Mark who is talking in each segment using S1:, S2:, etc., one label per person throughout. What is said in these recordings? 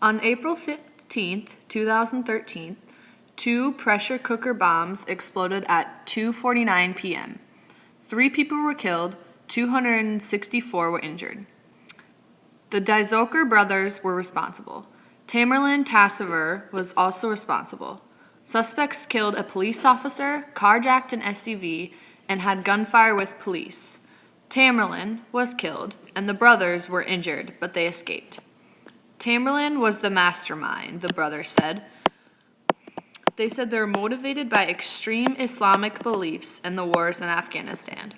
S1: On April 15th, 2013, two pressure cooker bombs exploded at 2:49 p.m. 3 people were killed, 264 were injured. The Dizoker brothers were responsible. Tamerlan Tassever was also responsible. Suspects killed a police officer, carjacked an SUV, and had gunfire with police. Tamerlan was killed, and the brothers were injured, but they escaped. Tamerlan was the mastermind, the brothers said. They said they were motivated by extreme Islamic beliefs and the wars in Afghanistan.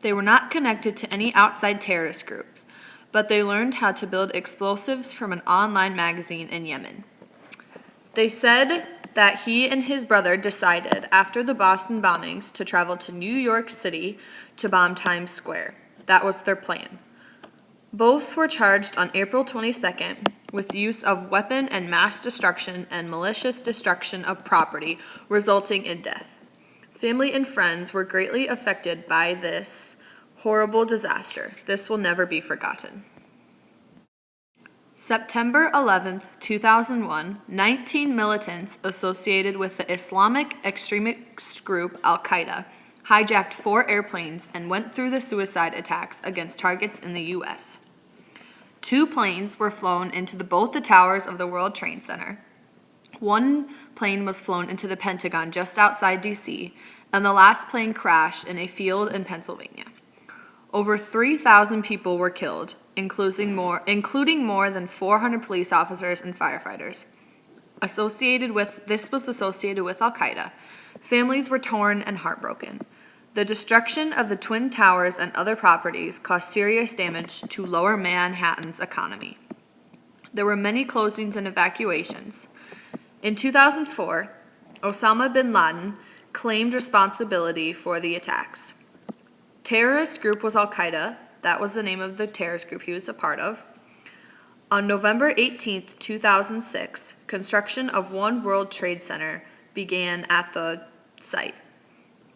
S1: They were not connected to any outside terrorist groups, but they learned how to build explosives from an online magazine in Yemen. They said that he and his brother decided after the Boston bombings to travel to New York City to bomb Times Square. That was their plan. Both were charged on April 22nd with use of weapon and mass destruction and malicious destruction of property, resulting in death. Family and friends were greatly affected by this horrible disaster. This will never be forgotten. September 11th, 2001, 19 militants associated with the Islamic extremist group Al-Qaeda hijacked 4 airplanes and went through the suicide attacks against targets in the U.S. 2 planes were flown into both the towers of the World Trade Center. 1 plane was flown into the Pentagon just outside D.C., and the last plane crashed in a field in Pennsylvania. Over 3,000 people were killed, including more than 400 police officers and firefighters. This was associated with Al-Qaeda. Families were torn and heartbroken. The destruction of the Twin Towers and other properties caused serious damage to Lower Manhattan's economy. There were many closings and evacuations. In 2004, Osama bin Laden claimed responsibility for the attacks. Terrorist group was Al-Qaeda. That was the name of the terrorist group he was a part of. On November 18, 2006, construction of One World Trade Center began at the site.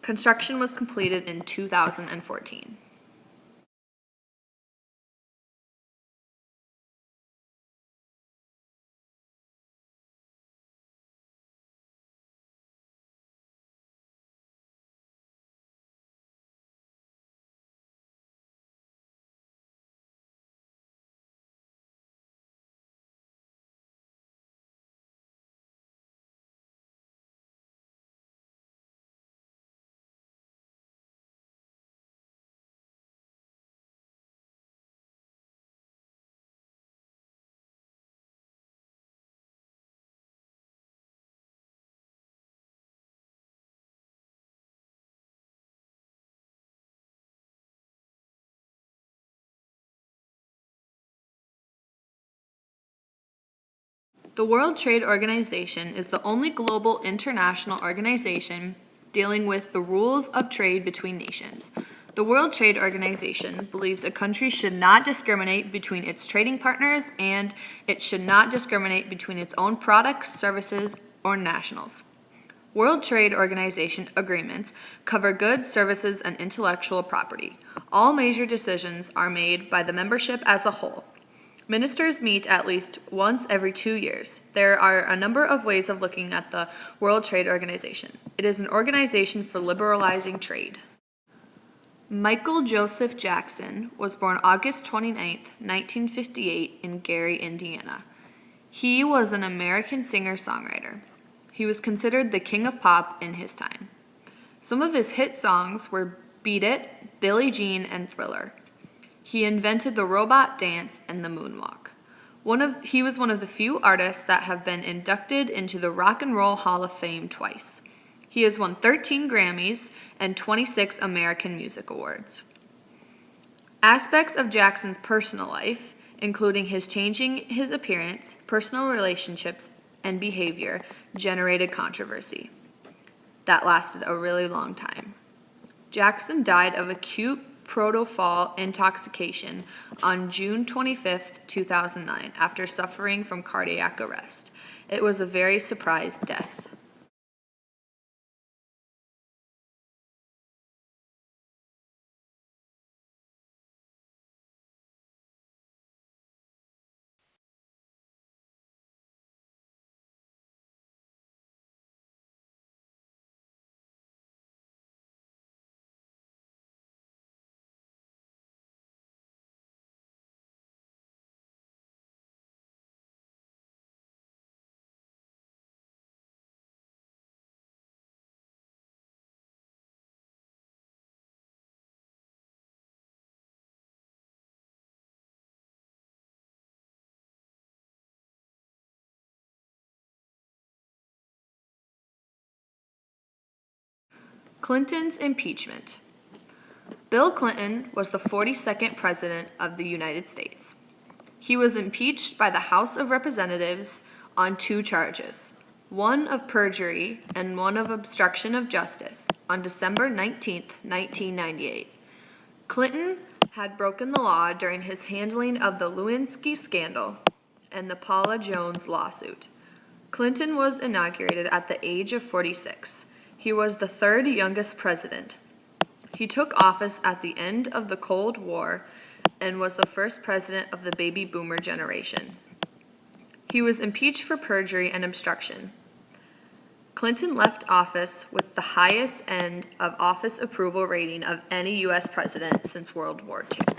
S1: Construction was completed in 2014. The World Trade Organization is the only global international organization dealing with the rules of trade between nations. The World Trade Organization believes a country should not discriminate between its trading partners, and it should not discriminate between its own products, services, or nationals. World Trade Organization agreements cover goods, services, and intellectual property. All major decisions are made by the membership as a whole. Ministers meet at least once every 2 years. There are a number of ways of looking at the World Trade Organization. It is an organization for liberalizing trade. Michael Joseph Jackson was born August 29, 1958, in Gary, Indiana. He was an American singer-songwriter. He was considered the king of pop in his time. Some of his hit songs were Beat It, Billie Jean, and Thriller. He invented the robot dance and the moonwalk. He was one of the few artists that have been inducted into the Rock and Roll Hall of Fame twice. He has won 13 Grammys and 26 American Music Awards. Aspects of Jackson's personal life, including his changing his appearance, personal relationships, and behavior, generated controversy. That lasted a really long time. Jackson died of acute propofol intoxication on June 25, 2009, after suffering from cardiac arrest. It was a very surprise death. Clinton's impeachment. Bill Clinton was the 42nd President of the United States. He was impeached by the House of Representatives on 2 charges, one of perjury and one of obstruction of justice, on December 19, 1998. Clinton had broken the law during his handling of the Lewinsky scandal and the Paula Jones lawsuit. Clinton was inaugurated at the age of 46. He was the 3rd youngest president. He took office at the end of the Cold War and was the first president of the baby boomer generation. He was impeached for perjury and obstruction. Clinton left office with the highest end of office approval rating of any U.S. president since World War II.